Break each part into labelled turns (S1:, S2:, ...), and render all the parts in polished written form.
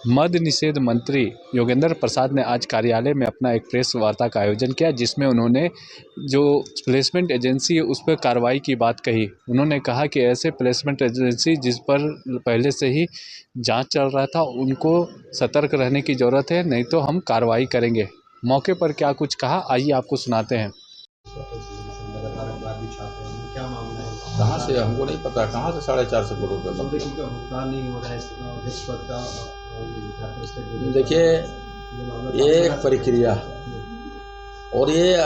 S1: मद्य निषेध मंत्री योगेंद्र प्रसाद ने आज कार्यालय में अपना एक प्रेस वार्ता का आयोजन किया, जिसमें उन्होंने जो प्लेसमेंट एजेंसी है उस पर कार्रवाई की बात कही। उन्होंने कहा कि ऐसे प्लेसमेंट एजेंसी जिस पर पहले से ही जांच चल रहा था उनको सतर्क रहने की ज़रूरत है, नहीं तो हम कार्रवाई करेंगे। मौके पर क्या कुछ कहा, आइए आपको सुनाते हैं।
S2: क्या मामला है?
S3: कहाँ से हमको नहीं पता, कहाँ से 450 करोड़ रुपये
S2: क्योंकि भुगतान नहीं हो रहा है अध्यक्ष पद का।
S3: देखिए, ये एक प्रक्रिया और ये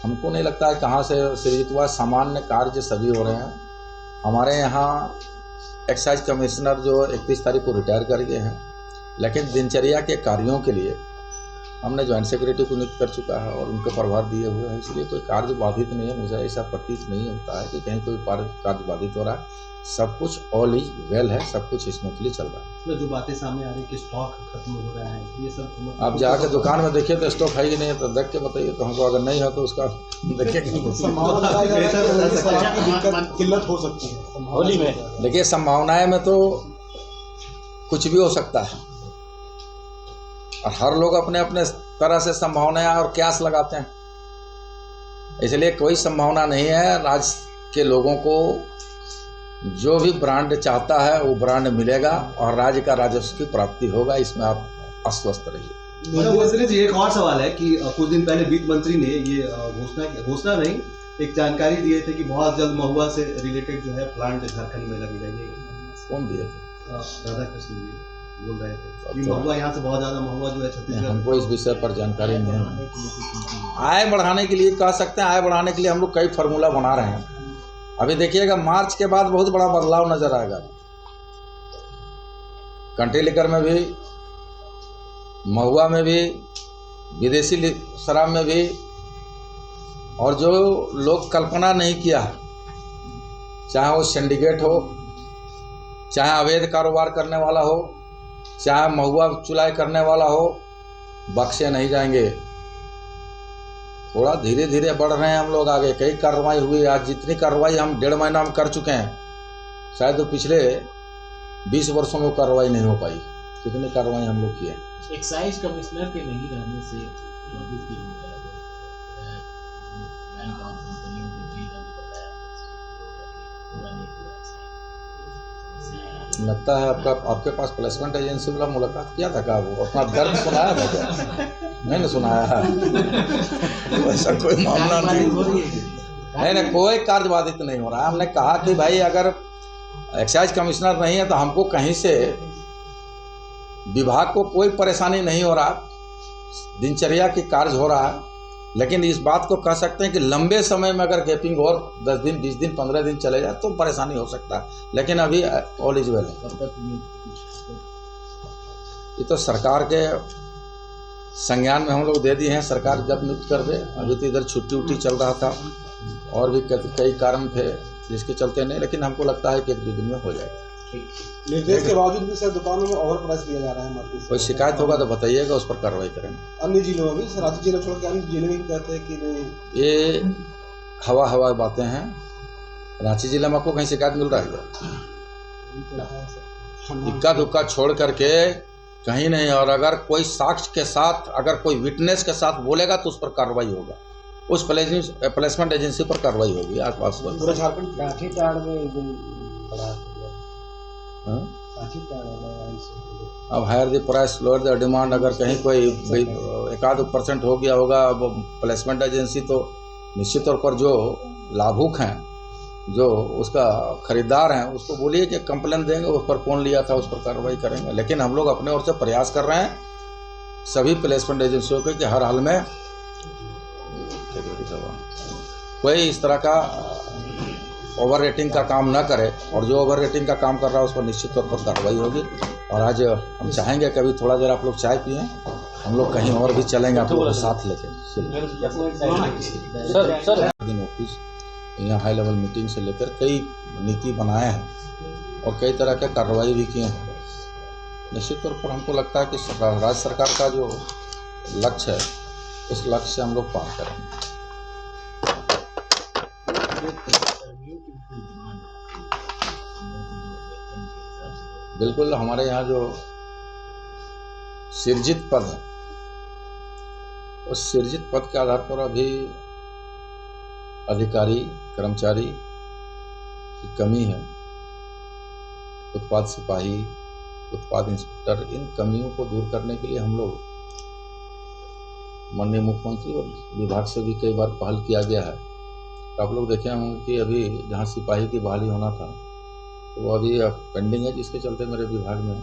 S3: हमको नहीं लगता है कहाँ से सृजित हुआ। सामान्य कार्य सभी हो रहे हैं। हमारे यहाँ एक्साइज कमिश्नर जो 31 तारीख को रिटायर कर गए हैं, लेकिन दिनचर्या के कार्यों के लिए हमने ज्वाइंट सेक्रेटरी को नियुक्त कर चुका है और उनके प्रभार दिए हुए हैं। इसलिए कोई कार्य बाधित नहीं है। मुझे ऐसा प्रतीत नहीं होता है कि कहीं कोई कार्य बाधित हो रहा है। सब कुछ ऑल इज वेल है, सब कुछ स्मूथली चल रहा है।
S2: तो जो बातें सामने आ रही है कि स्टॉक खत्म हो रहा है, ये सब
S3: आप जाकर दुकान में देखिए तो स्टॉक है ही नहीं, तो देख के बताइए। तो हमको अगर नहीं है तो उसका देखिए
S2: किल्लत हो सकती है
S3: होली में। देखिए, संभावनाएं में तो कुछ भी हो सकता है और हर लोग अपने अपने तरह से संभावनाएं और क्यास लगाते हैं। इसलिए कोई संभावना नहीं है। राज्य के लोगों को जो भी ब्रांड चाहता है वो ब्रांड मिलेगा और राज्य का राजस्व की प्राप्ति होगा, इसमें आप आश्वस्त रहिए।
S2: जी, एक और सवाल है कि कुछ दिन पहले वित्त मंत्री ने ये घोषणा नहीं, एक जानकारी दिए थे कि बहुत जल्द महुआ से रिलेटेड जो है प्लांट झारखंड में लगेगा। ये
S3: कौन दिए?
S2: राधाकृष्ण जी बोल रहे थे कि महुआ यहाँ से बहुत ज़्यादा महुआ जो है छत्तीसगढ़।
S3: हमको इस विषय पर जानकारी नहीं है। आय बढ़ाने के लिए कह सकते हैं, आय बढ़ाने के लिए हम लोग कई फार्मूला बना रहे हैं। अभी देखिएगा, मार्च के बाद बहुत बड़ा बदलाव नजर आएगा। कंट्री लिकर में भी, महुआ में भी, विदेशी शराब में भी, और जो लोग कल्पना नहीं किया, चाहे वो सिंडिकेट हो, चाहे अवैध कारोबार करने वाला हो, चाहे महुआ चुलाई करने वाला हो, बख्शे नहीं जाएंगे। थोड़ा धीरे धीरे बढ़ रहे हैं हम लोग आगे। कई कार्रवाई हुई। आज जितनी कार्रवाई हम 1.5 महीना में कर चुके हैं, शायद तो पिछले 20 वर्षों में कार्रवाई नहीं हो पाई। कितनी कार्रवाई हम लोग किए।
S4: एक्साइज कमिश्नर के नहीं रहने से
S3: लगता है आपके पास प्लेसमेंट एजेंसी वाला मुलाकात किया था क्या? वो अपना दर्द सुनाया था क्या? नहीं सुनाया है। ऐसा कोई मामला नहीं, कोई कार्य बाधित नहीं हो रहा है। हमने कहा कि भाई अगर एक्साइज कमिश्नर नहीं है तो हमको कहीं से विभाग को कोई परेशानी नहीं हो रहा, दिनचर्या की कार्य हो रहा है। लेकिन इस बात को कह सकते हैं कि लंबे समय में अगर गैपिंग और 10 दिन, 20 दिन, 15 दिन चले जाए तो परेशानी हो सकता है। लेकिन अभी ऑल इज वेल है। ये तो सरकार के संज्ञान में हम लोग दे दिए हैं। सरकार जब नियुक्त कर दे। अभी तो इधर छुट्टी उट्टी चल रहा था और भी कई कारण थे जिसके चलते नहीं, लेकिन हमको लगता है कि 1-2 दिन में हो जाएगा।
S5: निर्देश के बावजूद भी सर दुकानों में ओवर प्राइस दिया जा रहा है।
S3: कोई शिकायत होगा तो बताइएगा, उस पर कार्रवाई करेंगे।
S5: अन्य जिलों में भी, रांची जिला छोड़ के अन्य जिले में भी कहते हैं कि नहीं।
S3: ये हवा बातें हैं। रांची जिले में आपको कहीं शिकायत मिल रहा है क्या? इक्का दुक्का छोड़ करके कहीं नहीं। और अगर कोई साक्ष्य के साथ, अगर कोई विटनेस के साथ बोलेगा तो उस पर कार्रवाई होगा। उस प्लेसमेंट एजेंसी पर कार्रवाई होगी। आसपास
S5: पूरा झारखंड
S3: अब higher the price lower the demand. अगर कहीं कोई 1-2% हो गया होगा अब प्लेसमेंट एजेंसी, तो निश्चित तौर पर जो लाभुक हैं, जो उसका खरीदार हैं, उसको बोलिए कि कंप्लेन देंगे, उस पर कौन लिया था उस पर कार्रवाई करेंगे। लेकिन हम लोग अपने ओर से प्रयास कर रहे हैं सभी प्लेसमेंट एजेंसियों के कि हर हाल में कोई इस तरह का ओवर रेटिंग का काम ना करे, और जो ओवर रेटिंग का काम कर रहा है उस पर निश्चित तौर पर कार्रवाई होगी। और आज हम चाहेंगे कभी थोड़ा देर आप लोग चाय पिए, हम लोग कहीं और भी चलेंगे आप लोगों को साथ लेके। ऑफिस यहाँ हाई लेवल मीटिंग से लेकर कई नीति बनाए हैं और कई तरह के कार्रवाई भी किए हैं। निश्चित तौर पर हमको लगता है कि राज्य सरकार का जो लक्ष्य है, उस लक्ष्य से हम लोग पार करेंगे। बिल्कुल, हमारे यहाँ जो सृजित पद है, उस सृजित पद के आधार पर अभी अधिकारी कर्मचारी की कमी है। उत्पाद सिपाही, उत्पाद इंस्पेक्टर, इन कमियों को दूर करने के लिए हम लोग माननीय मुख्यमंत्री और विभाग से भी कई बार पहल किया गया है। तो आप लोग देखे होंगे कि अभी जहाँ सिपाही की बहाली होना था तो वो अभी पेंडिंग है, जिसके चलते मेरे विभाग में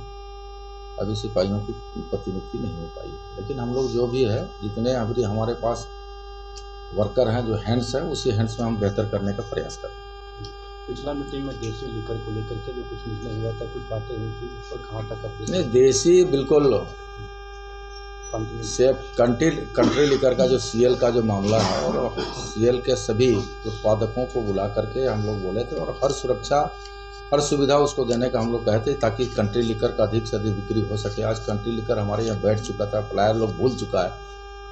S3: अभी सिपाहियों की प्रतिनियुक्ति नहीं हो पाई। लेकिन हम लोग जो भी है, जितने अभी हमारे पास वर्कर हैं, जो हैंड्स है, उसी हैंड्स में हम बेहतर करने का प्रयास करें।
S5: पिछला मीटिंग में देसी लीकर को लेकर के जो कुछ निर्णय हुआ था, कुछ बातें हुई थी, उस पर कहाँ तक
S3: नहीं, देसी बिल्कुल सेफ कंट्री लीकर का जो सीएल का जो मामला है, और सीएल के सभी उत्पादकों को बुला करके हम लोग बोले थे और हर सुरक्षा, हर सुविधा उसको देने का हम लोग कहे थे, ताकि कंट्री लीकर का अधिक से अधिक बिक्री हो सके। आज कंट्री लीकर हमारे यहाँ बैठ चुका था, प्लायर लोग भूल चुका है,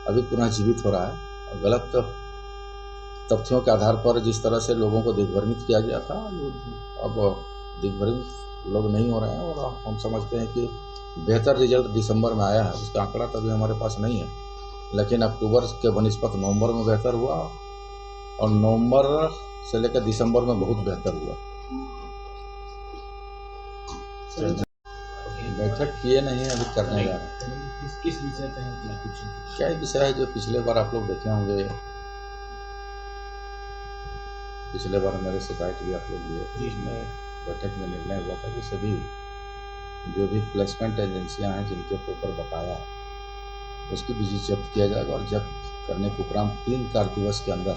S3: अभी पुनः जीवित हो रहा है। और गलत तथ्यों के आधार पर जिस तरह से लोगों को दिग्भ्रमित किया गया था, अब दिग्भ्रमित लोग नहीं हो रहे हैं और हम समझते हैं कि बेहतर रिजल्ट दिसंबर में आया है। उसका आंकड़ा तो अभी हमारे पास नहीं है, लेकिन अक्टूबर के बनिस्पत नवंबर में बेहतर हुआ और नवंबर से लेकर दिसंबर में बहुत बेहतर हुआ। बैठक किए नहीं, अभी करने जा रहे हैं।
S4: किस विषय पे है, क्या कुछ
S3: क्या विषय है जो पिछले बार आप लोग देखे होंगे, पिछले बार मेरे से बाइट भी आप लोग लिए थे, उसमें बैठक में निर्णय हुआ था कि सभी जो भी प्लेसमेंट एजेंसियां हैं जिनके ऊपर बकाया है, उसकी बीजी जब्त किया जाएगा और जब्त करने के उपरांत 3 कार्य दिवस के अंदर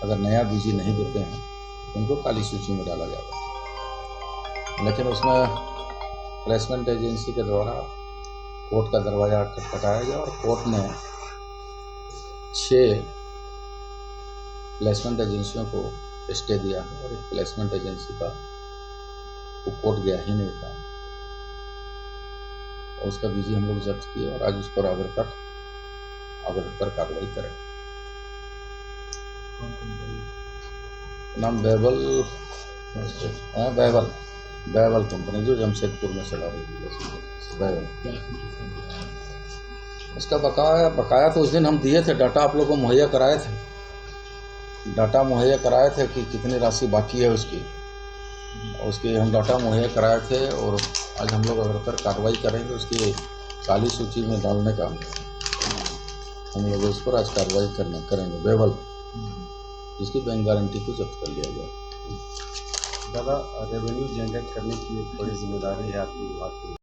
S3: अगर नया बीजी नहीं देते हैं तो उनको काली सूची में डाला जाएगा। लेकिन उसमें प्लेसमेंट एजेंसी के द्वारा कोर्ट का दरवाज़ा खटखटाया गया और कोर्ट ने 6 प्लेसमेंट एजेंसियों को स्टे दिया है और एक प्लेसमेंट एजेंसी का वो कोर्ट गया ही नहीं था और उसका बीजी हम लोग जब्त किए और आज उस पर आवेदन कार्रवाई करें। नाम बैबल कंपनी जो जमशेदपुर में चला रही है, बैबल। उसका बकाया तो उस दिन हम दिए थे, डाटा आप लोगों को मुहैया कराए थे, कि कितनी राशि बाकी है उसकी हम डाटा मुहैया कराए थे और आज हम लोग अगर कार्रवाई करेंगे उसकी काली सूची में डालने का हम लोग उस पर आज कार्रवाई करेंगे। बैबल जिसकी बैंक गारंटी को जब्त कर लिया गया।
S5: ज़्यादा रेवेन्यू जनरेट करने की एक बड़ी जिम्मेदारी है आपकी विभाग की।